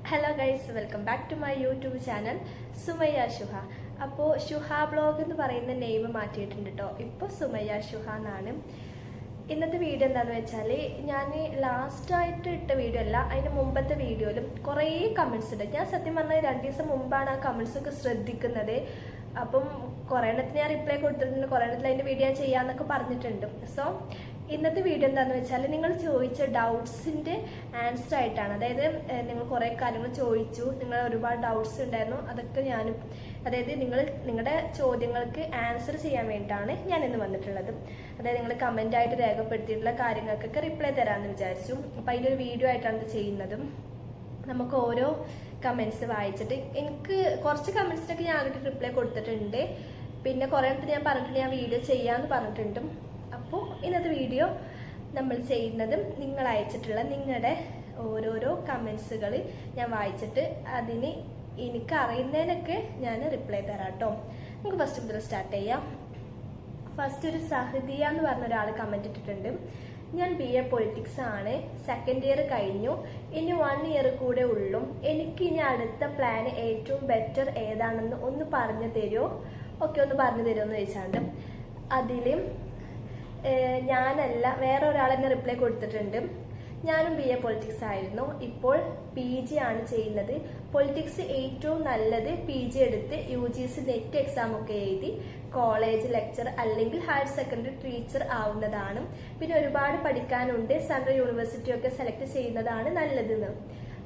Hello guys, welcome back to my YouTube channel Sumayya Shuha. അപ്പോൾ Shuha blog എന്ന് പറയുന്ന നെയിം മാറ്റിയിട്ടുണ്ട് കേട്ടോ. ഇപ്പോൾ സുമയ്യ ഷുഹ എന്നാണ്. ഇന്നത്തെ വീഡിയോ എന്താണെന്ന് വെച്ചാൽ, ഞാൻ ലാസ്റ്റായിട്ട് ഇട്ട വീഡിയോ അല്ല, അതിന് മുമ്പത്തെ വീഡിയോയിലും കുറേ കമൻസ് ഉണ്ട്. ഞാൻ സത്യം പറഞ്ഞാൽ 2 ദിവസം മുമ്പാണ് ആ കമൻസ് ഒക്കെ ശ്രദ്ധിക്കുന്നത്. അപ്പം കുറേ എണ്ണത്തിന് ഞാൻ റിപ്ലൈ കൊടുത്തിട്ടുണ്ട്, കുറേ എണ്ണത്തിൽ അതിൻ്റെ വീഡിയോ ചെയ്യാമെന്നൊക്കെ പറഞ്ഞിട്ടുണ്ട്. സോ ഇന്നത്തെ വീഡിയോ എന്താണെന്ന് വെച്ചാൽ, നിങ്ങൾ ചോദിച്ച ഡൗട്ട്സിൻ്റെ ആൻസർ ആയിട്ടാണ്. അതായത് നിങ്ങൾ കുറേ കാര്യങ്ങൾ ചോദിച്ചു, നിങ്ങൾ ഒരുപാട് ഡൗട്ട്സ് ഉണ്ടായിരുന്നു. അതൊക്കെ ഞാനും നിങ്ങളുടെ ചോദ്യങ്ങൾക്ക് ആൻസർ ചെയ്യാൻ വേണ്ടിയിട്ടാണ് ഞാൻ ഇന്ന് വന്നിട്ടുള്ളത്. അതായത് നിങ്ങൾ കമൻ്റായിട്ട് രേഖപ്പെടുത്തിയിട്ടുള്ള കാര്യങ്ങൾക്കൊക്കെ റിപ്ലൈ തരാമെന്ന് വിചാരിച്ചു. അപ്പം അതിലൊരു വീഡിയോ ആയിട്ടാണ് ഇത് ചെയ്യുന്നത്. നമുക്ക് ഓരോ കമൻസ് വായിച്ചിട്ട്, എനിക്ക് കുറച്ച് കമൻസിനൊക്കെ ഞാൻ ആദ്യം റിപ്ലൈ കൊടുത്തിട്ടുണ്ട്. പിന്നെ കുറേ ഞാൻ പറഞ്ഞിട്ടുണ്ട് ഞാൻ വീഡിയോ ചെയ്യാമെന്ന് പറഞ്ഞിട്ടുണ്ട്. അപ്പോൾ ഇന്നത്തെ വീഡിയോ നമ്മൾ ചെയ്യുന്നതും നിങ്ങൾ അയച്ചിട്ടുള്ള നിങ്ങളുടെ ഓരോരോ കമൻസുകൾ ഞാൻ വായിച്ചിട്ട് അതിന് എനിക്ക് അറിയുന്നതിനൊക്കെ ഞാൻ റിപ്ലൈ തരാം കേട്ടോ. നമുക്ക് ഫസ്റ്റ് മുതൽ സ്റ്റാർട്ട് ചെയ്യാം. ഫസ്റ്റ് ഒരു സഹദിയ എന്ന് പറഞ്ഞ ഒരാൾ കമൻറ്റ് ഇട്ടിട്ടുണ്ട്. ഞാൻ BA പൊളിറ്റിക്സ് ആണ്, 2nd ഇയർ കഴിഞ്ഞു, ഇനി 1 ഇയർ കൂടെ ഉള്ളൂ. എനിക്ക് ഇനി അടുത്ത പ്ലാൻ ഏറ്റവും ബെറ്റർ ഏതാണെന്ന് ഒന്ന് പറഞ്ഞു തരുമോ? ഒന്ന് പറഞ്ഞു തരുമോ എന്ന് ചോദിച്ചാണ്ട് അതിലും ഞാനല്ല വേറെ ഒരാൾ എന്നെ റിപ്ലൈ കൊടുത്തിട്ടുണ്ട്. ഞാനും BA പൊളിറ്റിക്സ് ആയിരുന്നു, ഇപ്പോൾ PG ആണ് ചെയ്യുന്നത്. പൊളിറ്റിക്സ് ഏറ്റവും നല്ലത് PG എടുത്ത് UGC നെറ്റ് എക്സാം ഒക്കെ എഴുതി കോളേജ് ലെക്ചർ അല്ലെങ്കിൽ ഹയർ സെക്കൻഡറി ടീച്ചർ ആവുന്നതാണ്. പിന്നെ ഒരുപാട് പഠിക്കാനുണ്ട്, സെൻട്രൽ യൂണിവേഴ്സിറ്റി ഒക്കെ സെലക്ട് ചെയ്യുന്നതാണ് നല്ലതെന്ന്.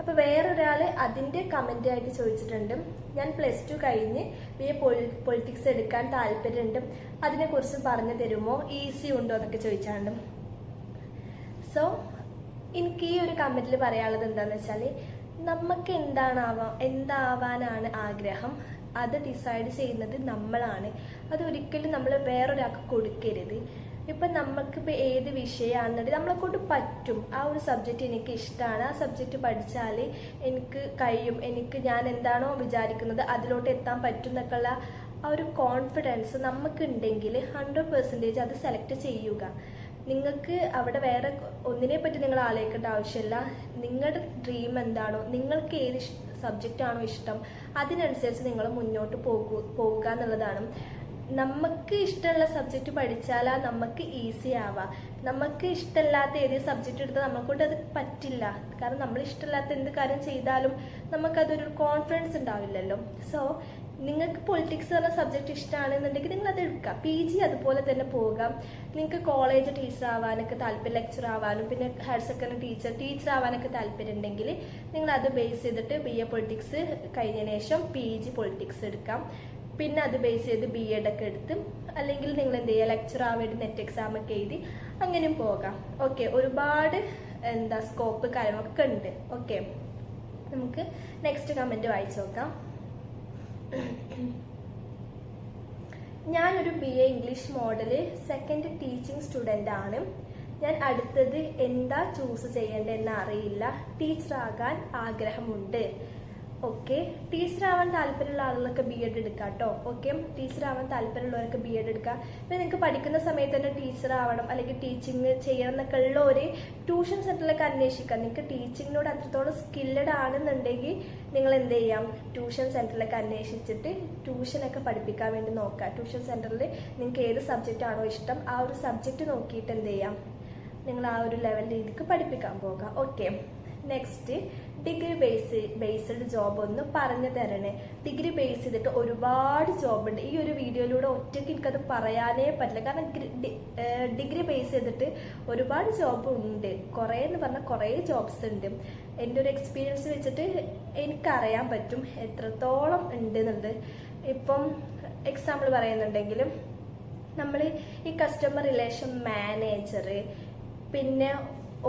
അപ്പോൾ വേറൊരാൾ അതിൻ്റെ കമൻ്റ് ആയിട്ട് ചോദിച്ചിട്ടുണ്ട്, ഞാൻ +2 കഴിഞ്ഞ് BA പൊളിറ്റിക്സ് എടുക്കാൻ താല്പര്യമുണ്ട്, അതിനെക്കുറിച്ച് പറഞ്ഞു തരുമോ, ഈസി ഉണ്ടോ എന്നൊക്കെ ചോദിച്ചാണ്ട്. സോ എനിക്ക് ഈ ഒരു കമൻറ്റിൽ പറയാനുള്ളത് എന്താണെന്ന് വെച്ചാൽ, നമുക്ക് എന്താവാനാണ് ആഗ്രഹം അത് ഡിസൈഡ് ചെയ്യുന്നത് നമ്മളാണ്. അതൊരിക്കലും നമ്മൾ വേറൊരാൾക്ക് കൊടുക്കരുത്. ഇപ്പം നമുക്കിപ്പോൾ ഏത് വിഷയമാണെന്നുണ്ടെങ്കിൽ നമ്മളെ കൊണ്ട് പറ്റും, ആ ഒരു സബ്ജക്റ്റ് എനിക്ക് ഇഷ്ടമാണ്, ആ സബ്ജക്റ്റ് പഠിച്ചാൽ എനിക്ക് കഴിയും, ഞാൻ എന്താണോ വിചാരിക്കുന്നത് അതിലോട്ട് എത്താൻ പറ്റും എന്നൊക്കെയുള്ള ആ ഒരു കോൺഫിഡൻസ് നമുക്കുണ്ടെങ്കിൽ 100% അത് സെലക്ട് ചെയ്യുക. നിങ്ങൾക്ക് അവിടെ വേറെ ഒന്നിനെ പറ്റി നിങ്ങൾ ആലോചിക്കേണ്ട ആവശ്യമില്ല. നിങ്ങളുടെ ഡ്രീം എന്താണോ, നിങ്ങൾക്ക് ഏത് സബ്ജക്റ്റാണോ ഇഷ്ടം അതിനനുസരിച്ച് നിങ്ങൾ മുന്നോട്ട് പോകുക എന്നുള്ളതാണ്. നമുക്ക് ഇഷ്ടമുള്ള സബ്ജക്റ്റ് പഠിച്ചാലാ നമുക്ക് ഈസി ആവാം. നമുക്ക് ഇഷ്ടമില്ലാത്ത ഏത് സബ്ജക്റ്റ് എടുത്താൽ നമ്മളെക്കൊണ്ട് അത് പറ്റില്ല. കാരണം നമ്മൾ ഇഷ്ടമില്ലാത്ത എന്ത് കാര്യം ചെയ്താലും നമുക്കതൊരു കോൺഫിഡൻസ് ഉണ്ടാവില്ലല്ലോ. സോ നിങ്ങൾക്ക് പൊളിറ്റിക്സ് എന്ന സബ്ജക്റ്റ് ഇഷ്ടമാണെന്നുണ്ടെങ്കിൽ നിങ്ങൾ അത് എടുക്കുക. PG അതുപോലെ തന്നെ പോകാം. നിങ്ങൾക്ക് കോളേജ് ടീച്ചർ ആവാനൊക്കെ താല്പര്യം, ലെക്ചർ ആവാനും പിന്നെ ഹയർ സെക്കൻഡറി ടീച്ചർ ആവാനൊക്കെ താല്പര്യം ഉണ്ടെങ്കിൽ നിങ്ങൾ അത് ബേസ് ചെയ്തിട്ട് BA പൊളിറ്റിക്സ് കഴിഞ്ഞതിന് ശേഷം PG പൊളിറ്റിക്സ് എടുക്കാം. പിന്നെ അത് ബേസ് ചെയ്ത് B.Ed ഒക്കെ എടുത്ത് അല്ലെങ്കിൽ നിങ്ങൾ എന്ത് ചെയ്യുക, ലെക്ചർ ആവേണ്ടി നെറ്റ് എക്സാം ഒക്കെ എഴുതി അങ്ങനെയും പോകാം. ഒരുപാട് സ്കോപ്പ് കാര്യങ്ങളൊക്കെ ഉണ്ട്. നമുക്ക് നെക്സ്റ്റ് കമൻറ്റ് വായിച്ചു നോക്കാം. ഞാനൊരു BA English model 2nd teaching student ആണ്. ഞാൻ അടുത്തത് എന്താ ചൂസ് ചെയ്യേണ്ടതെന്ന് അറിയില്ല. ടീച്ചർ ആകാൻ ആഗ്രഹമുണ്ട്. ടീച്ചർ ആവാൻ താല്പര്യമുള്ള ആളുകളൊക്കെ B.Ed എടുക്കാം കേട്ടോ. ടീച്ചർ ആവാൻ താല്പര്യമുള്ളവരൊക്കെ B.Ed എടുക്കാം. പിന്നെ നിങ്ങൾക്ക് പഠിക്കുന്ന സമയത്ത് തന്നെ ടീച്ചർ ആവണം അല്ലെങ്കിൽ ടീച്ചിങ് ചെയ്യണം എന്നൊക്കെ ഉള്ള ഒരു ട്യൂഷൻ സെന്ററിലൊക്കെ അന്വേഷിക്കാം. നിങ്ങൾക്ക് ടീച്ചിങ്ങിനോട് അത്രത്തോളം സ്കില്ലഡ് ആണെന്നുണ്ടെങ്കിൽ നിങ്ങൾ എന്ത് ചെയ്യാം, ട്യൂഷൻ സെന്ററിലൊക്കെ അന്വേഷിച്ചിട്ട് ട്യൂഷനൊക്കെ പഠിപ്പിക്കാൻ വേണ്ടി നോക്കാം. ട്യൂഷൻ സെന്ററിൽ നിങ്ങൾക്ക് ഏത് സബ്ജക്റ്റ് ആണോ ഇഷ്ടം ആ ഒരു സബ്ജക്റ്റ് നോക്കിയിട്ട് എന്ത് ചെയ്യാം, നിങ്ങൾ ആ ഒരു ലെവൽ രീതിക്ക് പഠിപ്പിക്കാൻ പോകാം. നെക്സ്റ്റ്, ഡിഗ്രി ബേസ്ഡ് ജോബ് ഒന്ന് പറഞ്ഞു തരണേ. ഡിഗ്രി ബേസ് ചെയ്തിട്ട് ഒരുപാട് ജോബ് ഉണ്ട്. ഈ ഒരു വീഡിയോയിലൂടെ ഒറ്റയ്ക്ക് എനിക്കത് പറയാനേ പറ്റില്ല. കാരണം ഡിഗ്രി ബേസ് ചെയ്തിട്ട് ഒരുപാട് ജോബ് ഉണ്ട്. കുറേ എന്ന് പറഞ്ഞാൽ കുറേ ജോബ്സ് ഉണ്ട്. എൻ്റെ ഒരു എക്സ്പീരിയൻസ് വെച്ചിട്ട് എനിക്കറിയാൻ പറ്റും എത്രത്തോളം ഉണ്ട് എന്നുള്ളത്. ഇപ്പം എക്സാമ്പിൾ പറയുന്നുണ്ടെങ്കിലും നമ്മൾ ഈ കസ്റ്റമർ റിലേഷൻ മാനേജർ, പിന്നെ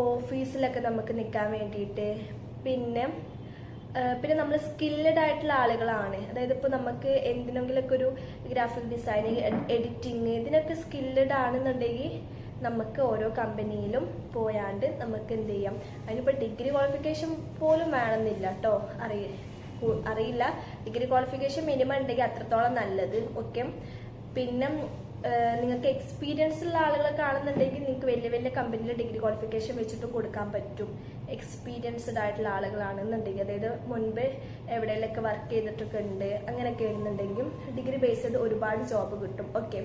ഓഫീസിലൊക്കെ നമുക്ക് നിൽക്കാൻ വേണ്ടിയിട്ട്, പിന്നെ നമ്മൾ സ്കില്ലഡ് ആയിട്ടുള്ള ആളുകളാണ്. അതായത് ഇപ്പോൾ നമുക്ക് എന്തിനെങ്കിലുമൊക്കെ ഒരു ഗ്രാഫിക് ഡിസൈനിങ്, എഡിറ്റിങ് ഇതിനൊക്കെ സ്കില്ലഡ് ആണെന്നുണ്ടെങ്കിൽ നമുക്ക് ഓരോ കമ്പനിയിലും പോയാണ്ട് നമുക്ക് എന്ത് ചെയ്യാം. അതിനിപ്പോൾ ഡിഗ്രി ക്വാളിഫിക്കേഷൻ പോലും വേണമെന്നില്ല കേട്ടോ. അറിയില്ല ഡിഗ്രി ക്വാളിഫിക്കേഷൻ മിനിമം ഉണ്ടെങ്കിൽ അത്രത്തോളം നല്ലത്. പിന്നെ നിങ്ങൾക്ക് എക്സ്പീരിയൻസ് ഉള്ള ആളുകളൊക്കെ ആണെന്നുണ്ടെങ്കിൽ നിങ്ങൾക്ക് വലിയ വലിയ കമ്പനിയിൽ ഡിഗ്രി ക്വാളിഫിക്കേഷൻ വെച്ചിട്ടും കൊടുക്കാൻ പറ്റും. എക്സ്പീരിയൻസ്ഡ് ആയിട്ടുള്ള ആളുകളാണെന്നുണ്ടെങ്കിൽ, അതായത് മുൻപ് എവിടെയെങ്കിലൊക്കെ വർക്ക് ചെയ്തിട്ടൊക്കെ ഉണ്ട്, അങ്ങനെയൊക്കെ വരുന്നുണ്ടെങ്കിൽ ഡിഗ്രി ബേസ്ഡ് ഒരുപാട് ജോബ് കിട്ടും. ഓക്കെ,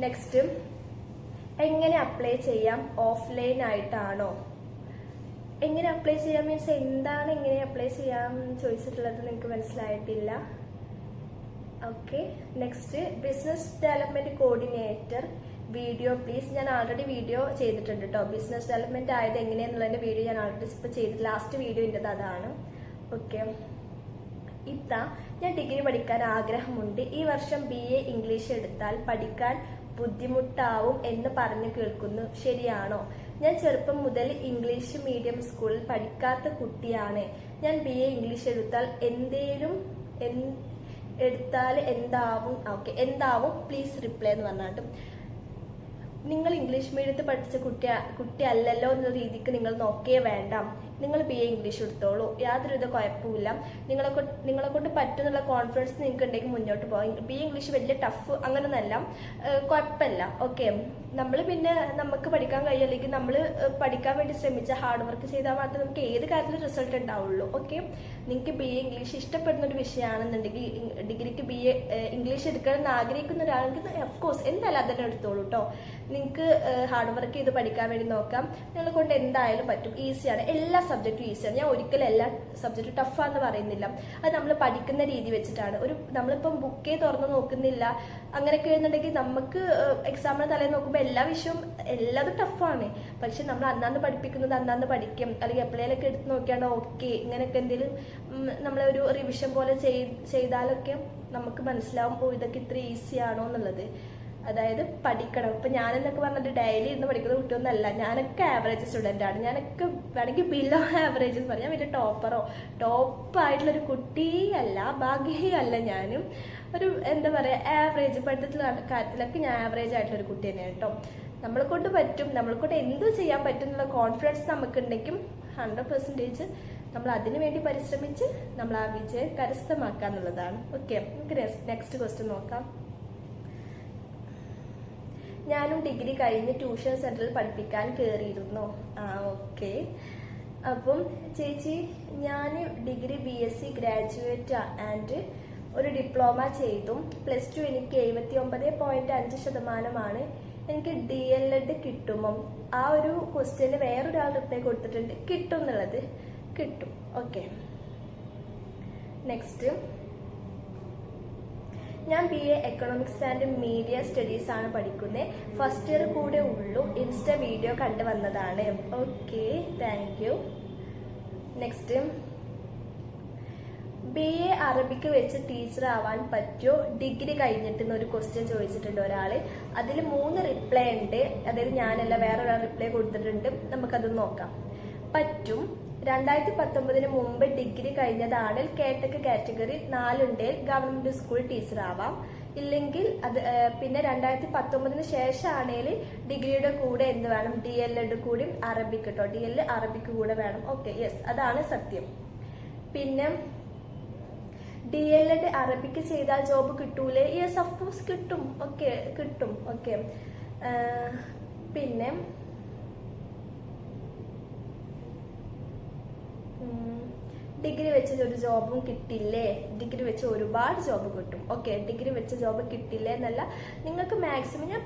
നെക്സ്റ്റ്, എങ്ങനെ അപ്ലൈ ചെയ്യാം? ഓഫ്ലൈൻ ആയിട്ടാണോ? എങ്ങനെ അപ്ലൈ ചെയ്യാം മീൻസ് എന്താണ് എങ്ങനെ അപ്ലൈ ചെയ്യാം ചോദിച്ചിട്ടുള്ളത് നിങ്ങൾക്ക് മനസ്സിലായിട്ടില്ല. Okay, next, business development coordinator video please. ഞാൻ ആൾറെഡി വീഡിയോ ചെയ്തിട്ടുണ്ട് കേട്ടോ. ബിസിനസ് ഡെവലപ്മെന്റ് ആയത് എങ്ങനെയാന്നുള്ളതിന്റെ വീഡിയോ ഞാൻ ആൾറെഡി ഇപ്പോൾ ചെയ്തിട്ട് ലാസ്റ്റ് വീഡിയോ എൻ്റെ അതാണ്. ഓക്കെ, ഞാൻ ഡിഗ്രി പഠിക്കാൻ ആഗ്രഹമുണ്ട്. ഈ വർഷം BA ഇംഗ്ലീഷ് എടുത്താൽ പഠിക്കാൻ ബുദ്ധിമുട്ടാവും എന്ന് പറഞ്ഞു കേൾക്കുന്നു, ശരിയാണോ? ഞാൻ ചെറുപ്പം മുതൽ ഇംഗ്ലീഷ് മീഡിയം സ്കൂളിൽ പഠിക്കാത്ത കുട്ടിയാണ്. ഞാൻ BA ഇംഗ്ലീഷ് എടുത്താൽ എന്താവും? ഓക്കെ, എന്താവും പ്ലീസ് റിപ്ലൈ എന്ന് പറഞ്ഞിട്ട്. നിങ്ങൾ ഇംഗ്ലീഷ് മീഡിയത്തിൽ പഠിച്ച കുട്ടി അല്ലല്ലോ എന്ന രീതിക്ക് നിങ്ങൾ നോക്കേ വേണ്ട. നിങ്ങൾ BA ഇംഗ്ലീഷ് എടുത്തോളൂ, യാതൊരുവിധ കുഴപ്പമില്ല. നിങ്ങളെ കൊണ്ട് പറ്റുന്നുള്ള കോൺഫിഡൻസ് നിങ്ങൾക്ക് ഉണ്ടെങ്കിൽ മുന്നോട്ട് പോകാം. BA ഇംഗ്ലീഷ് വലിയ ടഫ് അങ്ങനെയൊന്നല്ല, കുഴപ്പമില്ല. ഓക്കെ, നമ്മൾ പിന്നെ നമുക്ക് പഠിക്കാൻ കഴിയില്ലെങ്കിൽ നമ്മൾ പഠിക്കാൻ വേണ്ടി ശ്രമിച്ച ഹാർഡ് വർക്ക് ചെയ്താൽ മാത്രമേ നമുക്ക് ഏത് കാര്യത്തിലും റിസൾട്ട് ഉണ്ടാവുള്ളൂ. ഓക്കെ, നിങ്ങൾക്ക് BA ഇംഗ്ലീഷ് ഇഷ്ടപ്പെടുന്ന ഒരു വിഷയമാണെന്നുണ്ടെങ്കിൽ, ഡിഗ്രിക്ക് BA ഇംഗ്ലീഷ് എടുക്കണമെന്ന് ആഗ്രഹിക്കുന്ന ഒരാൾക്ക് ഓഫ്കോഴ്സ് എന്തായാലും അതന്നെ എടുത്തോളൂ കേട്ടോ. നിങ്ങൾക്ക് ഹാർഡ് വർക്ക് ചെയ്ത് പഠിക്കാൻ വേണ്ടി നോക്കാം. നിങ്ങളെ കൊണ്ട് എന്തായാലും പറ്റും. ഈസിയാണ്, എല്ലാ സബ്ജക്റ്റും ഈസിയാണ്. ഞാൻ ഒരിക്കലും എല്ലാ സബ്ജക്റ്റും ടഫാന്ന് പറയുന്നില്ല. അത് നമ്മൾ പഠിക്കുന്ന രീതി വെച്ചിട്ടാണ്. നമ്മളിപ്പം ബുക്കേ തുറന്ന് നോക്കുന്നില്ല അങ്ങനെയൊക്കെ എഴുതുന്നുണ്ടെങ്കിൽ നമുക്ക് എക്സാമിന് തലേന്ന് നോക്കുമ്പോൾ എല്ലാ വിഷയവും എല്ലാതും ടഫാണ്. പക്ഷെ നമ്മൾ അന്നാന്ന് പഠിപ്പിക്കുന്നത് അന്നാന്ന് പഠിക്കും, അല്ലെങ്കിൽ എപ്പോഴേലൊക്കെ എടുത്ത് നോക്കിയാണ്ട് ഓക്കെ ഇങ്ങനെയൊക്കെ എന്തെങ്കിലും നമ്മളൊരു റിവിഷൻ പോലെ ചെയ്താലൊക്കെ നമുക്ക് മനസ്സിലാവും ഓ ഇതൊക്കെ ഇത്ര ഈസി ആണോ എന്നുള്ളത്. അതായത് പഠിക്കണം. ഇപ്പൊ ഞാനെന്നൊക്കെ പറഞ്ഞിട്ട് ഡെയിലി ഇരുന്ന് പഠിക്കുന്ന കുട്ടിയൊന്നല്ല. ഞാനൊക്കെ ആവറേജ് സ്റ്റുഡൻ്റ് ആണ്. ഞാനൊക്കെ വേണമെങ്കിൽ ബിലോ ആവറേജ് എന്ന് പറയാം. വലിയ ടോപ്പായിട്ടുള്ളൊരു കുട്ടിയല്ല, ഭാഗ്യയല്ല. ഞാനും ഒരു എന്താ പറയുക ആവറേജ് പഠിത്തത്തിലുള്ള കാര്യത്തിലൊക്കെ ഞാൻ ആവറേജ് ആയിട്ടുള്ളൊരു കുട്ടി തന്നെയാണ് കേട്ടോ. നമ്മളെ കൊണ്ട് പറ്റും, നമ്മളെ കൊണ്ട് എന്ത് ചെയ്യാൻ പറ്റും എന്നുള്ള കോൺഫിഡൻസ് നമുക്കുണ്ടെങ്കിൽ 100% നമ്മൾ അതിനു വേണ്ടി പരിശ്രമിച്ച് നമ്മൾ ആ വിജയം കരസ്ഥമാക്കുക എന്നുള്ളതാണ്. ഓക്കെ, നമുക്ക് നെക്സ്റ്റ് ക്വസ്റ്റ്യൻ നോക്കാം. ഞാനും ഡിഗ്രി കഴിഞ്ഞ് ട്യൂഷൻ സെന്ററിൽ പഠിപ്പിക്കാൻ കയറിയിരുന്നു. ഓക്കെ, അപ്പം ചേച്ചി ഞാൻ ഡിഗ്രി BSc ഗ്രാജുവേറ്റ് ആൻഡ് ഒരു ഡിപ്ലോമ ചെയ്തു. +2 എനിക്ക് 79.5% എനിക്ക് DLED കിട്ടുമോ? ആ ഒരു ക്വസ്റ്റ്യന് വേറൊരാൾ റിപ്ലൈ കൊടുത്തിട്ടുണ്ട്, കിട്ടും എന്നുള്ളത്. കിട്ടും. ഓക്കെ, നെക്സ്റ്റ്, ഞാൻ BA economics and media studies ആണ് പഠിക്കുന്നത്. ഫസ്റ്റ് ഇയർ കൂടെ ഉള്ളൂ. ഇൻസ്റ്റ വീഡിയോ കണ്ടു വന്നതാണ്. Okay, thank U. Next, BA അറബിക്ക് വെച്ച് ടീച്ചർ ആവാൻ പറ്റുമോ ഡിഗ്രി കഴിഞ്ഞിട്ട് എന്നൊരു ക്വസ്റ്റ്യൻ ചോദിച്ചിട്ടുണ്ട് ഒരാൾ. അതിൽ 3 റിപ്ലൈ ഉണ്ട്. അതായത് ഞാനല്ല വേറൊരാൾ റിപ്ലൈ കൊടുത്തിട്ടുണ്ട്. നമുക്കത് നോക്കാം. പറ്റും. 2019 മുമ്പ് ഡിഗ്രി കഴിഞ്ഞതാണ്. കേട്ടക്ക് കാറ്റഗറി 4 ഉണ്ടെങ്കിൽ ഗവൺമെന്റ് സ്കൂൾ ടീച്ചർ ആവാം. ഇല്ലെങ്കിൽ അത് പിന്നെ 2019 ശേഷമാണെങ്കിൽ ഡിഗ്രിയുടെ കൂടെ എന്ത് വേണം? DLED കൂടി അറബിക്ക് കേട്ടോ. DLED അറബിക്ക് കൂടെ വേണം. ഓക്കെ, യെസ്, അതാണ് സത്യം. പിന്നെ DLED അറബിക്ക് ചെയ്താൽ ജോബ് കിട്ടൂലേ? യെസ്, ഓഫ് കോഴ്സ് കിട്ടും. ഓക്കെ, കിട്ടും. ഓക്കെ, പിന്നെ ഡിഗ്രി വെച്ച് ഒരു ജോബും കിട്ടില്ലേ? ഡിഗ്രി വെച്ച് ഒരുപാട് ജോബ് കിട്ടും. ഓക്കെ, ഡിഗ്രി വെച്ച് ജോബ് കിട്ടില്ലേ എന്നല്ല, നിങ്ങൾക്ക് മാക്സിമം ഞാൻ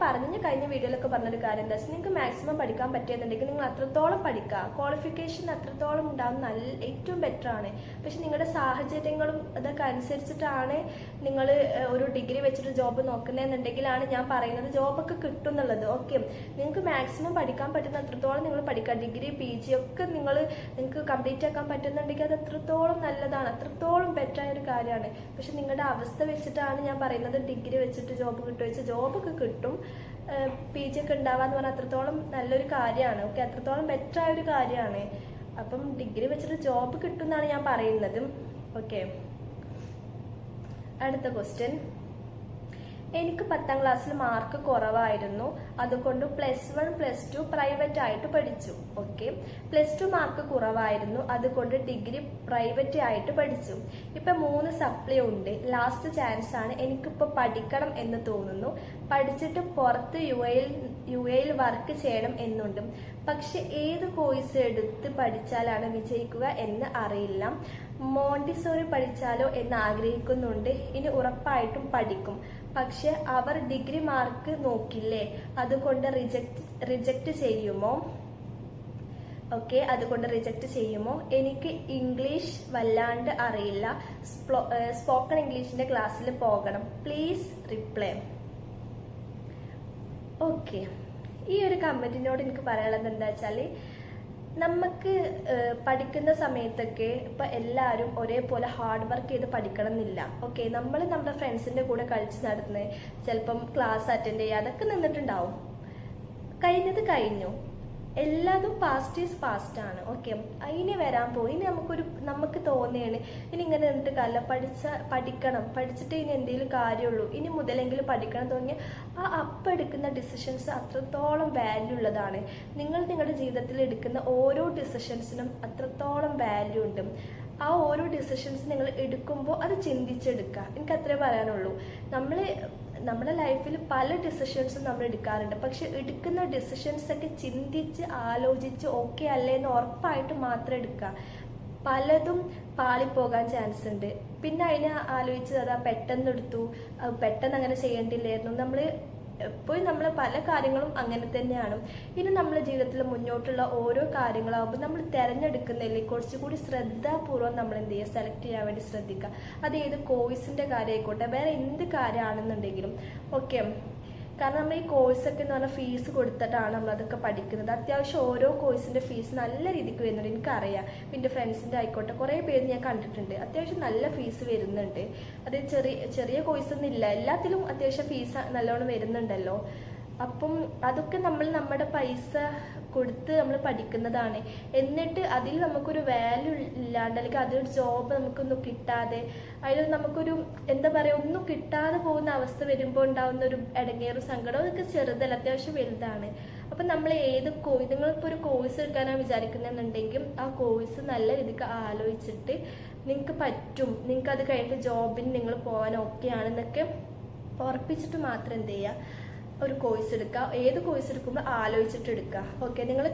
കഴിഞ്ഞ വീഡിയോയിലൊക്കെ പറഞ്ഞൊരു കാര്യം എന്താ വെച്ചാൽ നിങ്ങൾക്ക് മാക്സിമം പഠിക്കാൻ പറ്റിയെന്നുണ്ടെങ്കിൽ നിങ്ങൾ അത്രത്തോളം പഠിക്കുക. ക്വാളിഫിക്കേഷൻ അത്രത്തോളം ഉണ്ടാകുന്ന ഏറ്റവും ബെറ്റർ ആണ്. പക്ഷെ നിങ്ങളുടെ സാഹചര്യങ്ങളും അതൊക്കെ അനുസരിച്ചിട്ടാണ് നിങ്ങൾ ഒരു ഡിഗ്രി വെച്ചിട്ട് ജോബ് നോക്കുന്നതെന്നുണ്ടെങ്കിലാണ് ഞാൻ പറയുന്നത് ജോബൊക്കെ കിട്ടും എന്നുള്ളത്. ഓക്കെ, നിങ്ങൾക്ക് മാക്സിമം പഠിക്കാൻ പറ്റുന്ന അത്രത്തോളം നിങ്ങൾ പഠിക്കുക. ഡിഗ്രി PG ഒക്കെ നിങ്ങൾക്ക് കംപ്ലീറ്റ് ആക്കാൻ പറ്റുന്നുണ്ടെങ്കിൽ അത് അത്രത്തോളം നല്ലതാണ്, അത്രത്തോളം ബെറ്റർ ആയ ഒരു കാര്യമാണ്. പക്ഷെ നിങ്ങളുടെ അവസ്ഥ വെച്ചിട്ടാണ് ഞാൻ പറയുന്നത് ഡിഗ്രി വെച്ചിട്ട് ജോബ് കിട്ടുമോ വെച്ചാൽ ജോബൊക്കെ കിട്ടും. PG ഒക്കെ ഉണ്ടാവാന്ന് പറഞ്ഞാൽ അത്രത്തോളം നല്ലൊരു കാര്യമാണ്. ഓക്കെ, അത്രത്തോളം ബെറ്റർ ആയ ഒരു കാര്യമാണ്. അപ്പം ഡിഗ്രി വെച്ചിട്ട് ജോബ് കിട്ടും എന്നാണ് ഞാൻ പറയുന്നത്. ഓക്കെ, അടുത്ത ക്വസ്റ്റ്യൻ. എനിക്ക് 10ാം ക്ലാസ്സിൽ മാർക്ക് കുറവായിരുന്നു. അതുകൊണ്ട് +1 +2 പ്രൈവറ്റ് ആയിട്ട് പഠിച്ചു. ഓക്കെ, +2 മാർക്ക് കുറവായിരുന്നു, അതുകൊണ്ട് ഡിഗ്രി പ്രൈവറ്റ് ആയിട്ട് പഠിച്ചു. ഇപ്പൊ 3 സപ്ലി ഉണ്ട്. ലാസ്റ്റ് ചാൻസ് ആണ്. എനിക്കിപ്പോ പഠിക്കണം എന്ന് തോന്നുന്നു. പഠിച്ചിട്ട് പുറത്ത് യു എയിൽ വർക്ക് ചെയ്യണം എന്നുണ്ട്. പക്ഷെ ഏത് കോഴ്സ് എടുത്ത് പഠിച്ചാലാണ് വിജയിക്കുക എന്ന് അറിയില്ല. മോണ്ടിസോറി പഠിച്ചാലോ എന്ന് ആഗ്രഹിക്കുന്നുണ്ട്. ഇനി ഉറപ്പായിട്ടും പഠിക്കും. പക്ഷെ അവർ ഡിഗ്രി മാർക്ക് നോക്കില്ലേ, അതുകൊണ്ട് റിജക്റ്റ് ചെയ്യുമോ? ഓക്കെ, അതുകൊണ്ട് റിജക്റ്റ് ചെയ്യുമോ? എനിക്ക് ഇംഗ്ലീഷ് വല്ലാണ്ട് അറിയില്ല. സ്പോക്കൺ ഇംഗ്ലീഷിന്റെ ക്ലാസ്സിൽ പോകണം. Please reply. ഓക്കെ, ഈ ഒരു കമന്റിനോട് എനിക്ക് പറയാനുള്ളത് എന്താ വെച്ചാല്, നമുക്ക് പഠിക്കുന്ന സമയത്തൊക്കെ ഇപ്പൊ എല്ലാവരും ഒരേപോലെ ഹാർഡ് വർക്ക് ചെയ്ത് പഠിക്കണം എന്നില്ല. ഓക്കെ, നമ്മൾ നമ്മുടെ ഫ്രണ്ട്സിന്റെ കൂടെ കളിച്ച് നടന്ന് ചിലപ്പം ക്ലാസ് അറ്റൻഡ് ചെയ്യുക അതൊക്കെ നിന്നിട്ടുണ്ടാവും. കഴിഞ്ഞത് കഴിഞ്ഞു. എല്ലാതും പാസ്റ്റ് ഈസ് പാസ്റ്റ് ആണ്. ഓക്കെ, ഇനി വരാൻ പോയി. ഇനി നമുക്ക് തോന്നിയാണ് ഇനി ഇങ്ങനെ നിന്നിട്ട് കാര്യമില്ല, പഠിച്ചിട്ട് ഇനി എന്തെങ്കിലും കാര്യമുള്ളൂ, ഇനി മുതലെങ്കിലും പഠിക്കണം തോന്നിയ അപ്പം എടുക്കുന്ന ഡിസിഷൻസ് അത്രത്തോളം വാല്യൂ ഉള്ളതാണ്. നിങ്ങൾ നിങ്ങളുടെ ജീവിതത്തിൽ എടുക്കുന്ന ഓരോ ഡിസിഷൻസിനും അത്രത്തോളം വാല്യൂ ഉണ്ട്. ആ ഓരോ ഡിസിഷൻസ് നിങ്ങൾ എടുക്കുമ്പോൾ അത് ചിന്തിച്ചെടുക്കുക. എനിക്ക് അത്രേ പറയാനുള്ളൂ. നമ്മുടെ ലൈഫിൽ പല ഡിസിഷൻസും നമ്മൾ എടുക്കാറുണ്ട്. പക്ഷെ എടുക്കുന്ന ഡിസിഷൻസ് ഒക്കെ ചിന്തിച്ച് ആലോചിച്ച് ഓക്കെ അല്ലേന്ന് ഉറപ്പായിട്ട് മാത്രം എടുക്കുക. പലതും പാളിപ്പോകാൻ ചാൻസ് ഉണ്ട്. പിന്നെ അതിനെ ആലോചിച്ച് അതാ പെട്ടെന്ന് എടുത്തു, പെട്ടെന്ന് അങ്ങനെ ചെയ്യേണ്ടില്ലായിരുന്നു. എപ്പോഴും നമ്മൾ പല കാര്യങ്ങളും അങ്ങനെ തന്നെയാണ്. ഇനി നമ്മുടെ ജീവിതത്തിൽ മുന്നോട്ടുള്ള ഓരോ കാര്യങ്ങളാകുമ്പോൾ നമ്മൾ തിരഞ്ഞെടുക്കുന്നില്ലേ കുറച്ചുകൂടി ശ്രദ്ധാപൂർവ്വം നമ്മൾ എന്ത് ചെയ്യുക, സെലക്ട് ചെയ്യാൻ വേണ്ടി ശ്രദ്ധിക്കുക. അത് ഏത് കോഴ്സിന്റെ കാര്യമായിക്കോട്ടെ, വേറെ എന്ത് കാര്യമാണെന്നുണ്ടെങ്കിലും. ഓക്കെ, കാരണം നമ്മൾ ഈ കോഴ്സൊക്കെ എന്ന് പറഞ്ഞാൽ ഫീസ് കൊടുത്തിട്ടാണ് നമ്മളതൊക്കെ പഠിക്കുന്നത്. അത്യാവശ്യം ഓരോ കോഴ്സിന്റെ ഫീസ് നല്ല രീതിക്ക് വരുന്നുണ്ട്. എനിക്കറിയാം, എൻ്റെ ഫ്രണ്ട്സിന്റെ ആയിക്കോട്ടെ കുറേ പേര് ഞാൻ കണ്ടിട്ടുണ്ട്. അത്യാവശ്യം നല്ല ഫീസ് വരുന്നുണ്ട്. അത് ചെറിയ കോഴ്സൊന്നും ഇല്ല, എല്ലാത്തിലും അത്യാവശ്യം ഫീസ് നല്ലോണം വരുന്നുണ്ടല്ലോ. അപ്പം അതൊക്കെ നമ്മുടെ പൈസ കൊടുത്ത് നമ്മൾ പഠിക്കുന്നതാണ്. എന്നിട്ട് അതിൽ നമുക്കൊരു വാല്യൂ ഇല്ലാണ്ട്, അല്ലെങ്കിൽ അതൊരു ജോബ് നമുക്കൊന്നും കിട്ടാതെ, അതിൽ നമുക്കൊരു എന്താ പറയുക, ഒന്നും കിട്ടാതെ പോകുന്ന അവസ്ഥ വരുമ്പോൾ ഉണ്ടാവുന്ന ഒരു ഇടങ്ങേറും സങ്കടം അതൊക്കെ ചെറുതല്ല, അത്യാവശ്യം വലുതാണ്. അപ്പം നമ്മൾ നിങ്ങളിപ്പോൾ ഒരു കോഴ്സ് എടുക്കാനാണ് വിചാരിക്കുന്നതെന്നുണ്ടെങ്കിൽ ആ കോഴ്സ് നല്ല രീതിക്ക് ആലോചിച്ചിട്ട് നിങ്ങൾക്ക് പറ്റും, നിങ്ങൾക്ക് അത് കഴിഞ്ഞിട്ട് ജോബിന് നിങ്ങൾ പോകാൻ ഓക്കെ ആണെന്നൊക്കെ ഉറപ്പിച്ചിട്ട് മാത്രം എന്ത് ചെയ്യുക, ഒരു കോഴ്സ് എടുക്കുക. ഏത് കോഴ്സ് എടുക്കുമ്പോൾ ആലോചിച്ചിട്ട് എടുക്കുക. ഓക്കെ, നിങ്ങൾ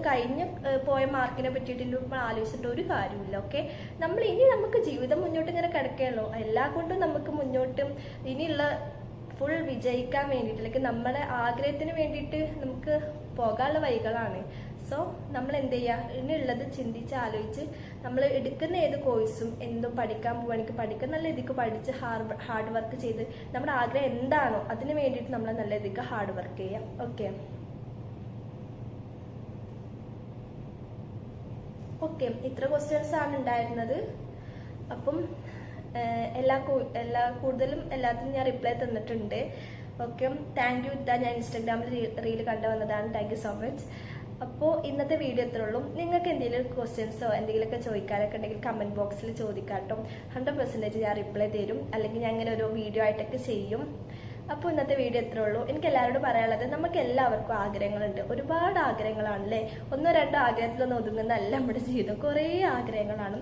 പോയ മാർക്കിനെ പറ്റിയിട്ട് നമ്മൾ ആലോചിച്ചിട്ട് ഒരു കാര്യമില്ല. ഓക്കെ, നമുക്ക് ജീവിതം മുന്നോട്ട് ഇങ്ങനെ കിടക്കുകയുള്ളൂ. എല്ലാ കൊണ്ടും നമുക്ക് മുന്നോട്ട് ഇനിയുള്ള ഫുൾ വിജയിക്കാൻ വേണ്ടിയിട്ട്, അല്ലെങ്കിൽ നമ്മുടെ ആഗ്രഹത്തിന് വേണ്ടിയിട്ട് നമുക്ക് പോകാനുള്ള വഴികളാണ്. സോ നമ്മൾ എന്ത് ചെയ്യുക, ഇനിയുള്ളത് ചിന്തിച്ച് ആലോചിച്ച് നമ്മൾ എടുക്കുന്ന ഏത് കോഴ്സും എന്തും പഠിക്കാൻ പോവുകയാണെങ്കിൽ പഠിക്കാൻ നല്ല രീതിക്ക് പഠിച്ച് ഹാർഡ് വർക്ക് ചെയ്ത് നമ്മുടെ ആഗ്രഹം എന്താണോ അതിന് വേണ്ടിയിട്ട് നമ്മൾ നല്ല രീതിക്ക് ഹാർഡ് വർക്ക് ചെയ്യാം. ഓക്കെ, ഇത്ര ക്വസ്റ്റ്യൻസ് ആണ് ഉണ്ടായിരുന്നത്. അപ്പം കൂടുതലും എല്ലാത്തിനും ഞാൻ റിപ്ലൈ തന്നിട്ടുണ്ട്. Okay, thank you. ഞാൻ ഇൻസ്റ്റാഗ്രാമിൽ റീൽ കണ്ടുവന്നതാണ്. Thank you so much. അപ്പോൾ ഇന്നത്തെ വീഡിയോ എത്ര ഉള്ളൂ. നിങ്ങൾക്ക് എന്തെങ്കിലും ക്വസ്റ്റ്യൻസോ എന്തെങ്കിലുമൊക്കെ ചോദിക്കാനൊക്കെ ഉണ്ടെങ്കിൽ കമൻറ്റ് ബോക്സിൽ ചോദിക്കാട്ടോ. 100% ഞാൻ റിപ്ലൈ തരും, അല്ലെങ്കിൽ ഞാൻ ഇങ്ങനെ ഒരു വീഡിയോ ആയിട്ടൊക്കെ ചെയ്യും. അപ്പോൾ ഇന്നത്തെ വീഡിയോ എത്ര ഉള്ളൂ. എനിക്ക് എല്ലാവരോടും പറയാനുള്ളത്, നമുക്ക് എല്ലാവർക്കും ആഗ്രഹങ്ങളുണ്ട്, ഒരുപാട് ആഗ്രഹങ്ങളാണല്ലേ. 1-2 ആഗ്രഹത്തിലൊന്നും ഒതുങ്ങുന്നതല്ല നമ്മുടെ ജീവിതം, കുറേ ആഗ്രഹങ്ങളാണ്.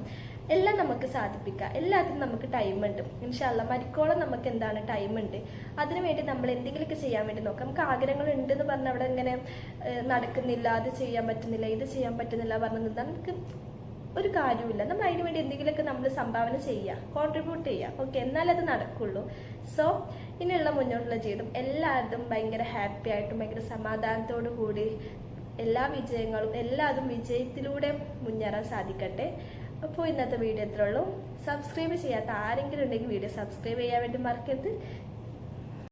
എല്ലാം നമുക്ക് സാധിപ്പിക്കാം. എല്ലാത്തിനും നമുക്ക് ടൈമുണ്ട്. ഇൻഷാ അല്ലാഹ് മരിക്കോളം നമുക്ക് എന്താണ് ടൈമുണ്ട്. അതിനുവേണ്ടി നമ്മൾ എന്തെങ്കിലുമൊക്കെ ചെയ്യാൻ വേണ്ടി നോക്കാം. നമുക്ക് ആഗ്രഹങ്ങൾ ഉണ്ടെന്ന് പറഞ്ഞാൽ അവിടെ ഇങ്ങനെ നടക്കുന്നില്ല, അത് ചെയ്യാൻ പറ്റുന്നില്ല, ഇത് ചെയ്യാൻ പറ്റുന്നില്ല പറഞ്ഞത് നമുക്ക് ഒരു കാര്യമില്ല. നമ്മൾ അതിന് വേണ്ടി എന്തെങ്കിലുമൊക്കെ നമ്മൾ സംഭാവന ചെയ്യുക, കോൺട്രിബ്യൂട്ട് ചെയ്യുക. ഓക്കെ, എന്നാലേ അത് നടക്കുള്ളൂ. സോ ഇനിയുള്ള മുന്നോട്ടുള്ള ജീവിതം എല്ലാവരും ഭയങ്കര ഹാപ്പി ആയിട്ടും ഭയങ്കര സമാധാനത്തോടു കൂടി എല്ലാ എല്ലാതും വിജയത്തിലൂടെ മുന്നേറാൻ സാധിക്കട്ടെ. അപ്പോൾ ഇന്നത്തെ വീഡിയോ എത്ര ഉള്ളൂ. സബ്സ്ക്രൈബ് ചെയ്യാത്ത ആരെങ്കിലും ഉണ്ടെങ്കിൽ വീഡിയോ സബ്സ്ക്രൈബ് ചെയ്യാൻ വേണ്ടി മറക്കരുത്.